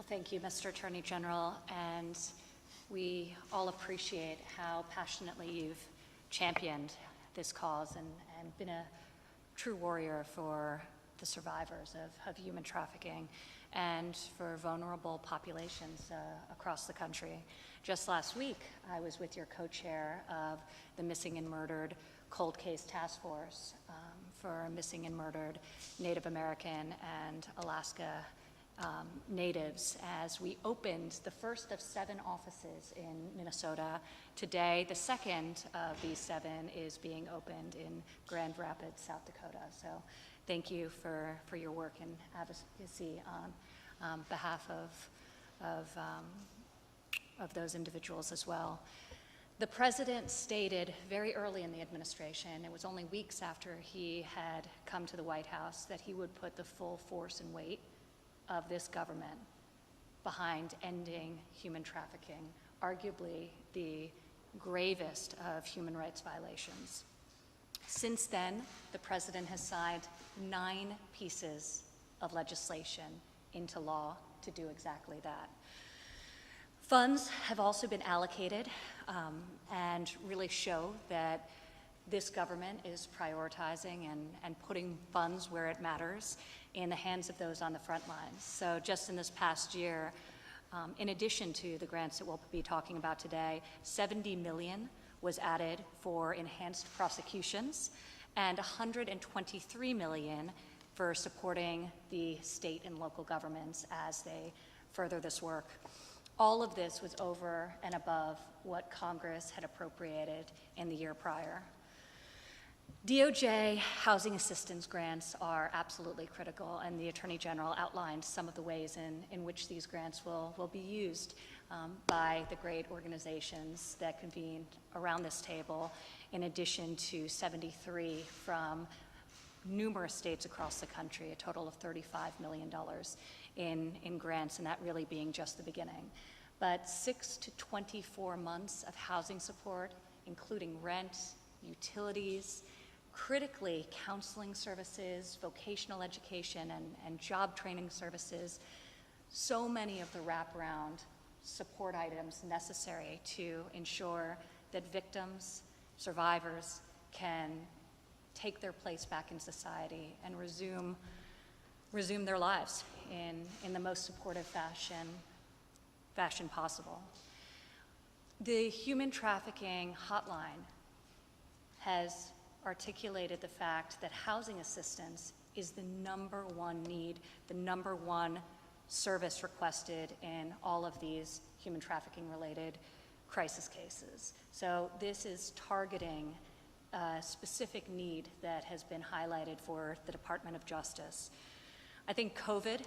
Thank you, Mr. Attorney General, and we all appreciate how passionately you've championed this cause and been a true warrior for the survivors of human trafficking and for vulnerable populations across the country. Just last week, I was with your co-chair of the Missing and Murdered Cold Case Task Force for missing and murdered Native American and Alaska natives as we opened the first of 7 offices in Minnesota. Today, the second of these 7 is being opened in Grand Rapids, South Dakota. So thank you for your work and advocacy on behalf of those individuals as well. The president stated very early in the administration, it was only weeks after he had come to the White House, that he would put the full force and weight of this government behind ending human trafficking, arguably the gravest of human rights violations. Since then, the president has signed 9 pieces of legislation into law to do exactly that. Funds have also been allocated and really show that this government is prioritizing and putting funds where it matters in the hands of those on the front lines. So just in this past year, in addition to the grants that we'll be talking about today, $70 million was added for enhanced prosecutions and $123 million for supporting the state and local governments as they further this work. All of this was over and above what Congress had appropriated in the year prior. DOJ housing assistance grants are absolutely critical, and the Attorney General outlined some of the ways in which these grants will be used by the great organizations that convened around this table, in addition to 73 from numerous states across the country, a total of $35 million in grants, and that really being just the beginning. But 6 to 24 months of housing support, including rent, utilities, critically counseling services, vocational education, and job training services, so many of the wraparound support items necessary to ensure that victims, survivors can take their place back in society and resume their lives in the most supportive fashion possible. The human trafficking hotline has articulated the fact that housing assistance is the #1 need, the #1 service requested in all of these human trafficking related crisis cases. So this is targeting a specific need that has been highlighted for the Department of Justice. I think COVID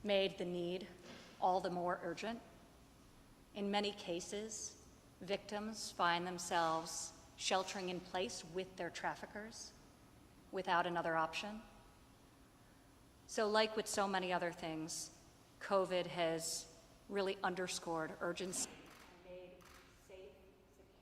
made the need all the more urgent. In many cases, victims find themselves sheltering in place with their traffickers without another option. So like with so many other things, COVID has really underscored urgency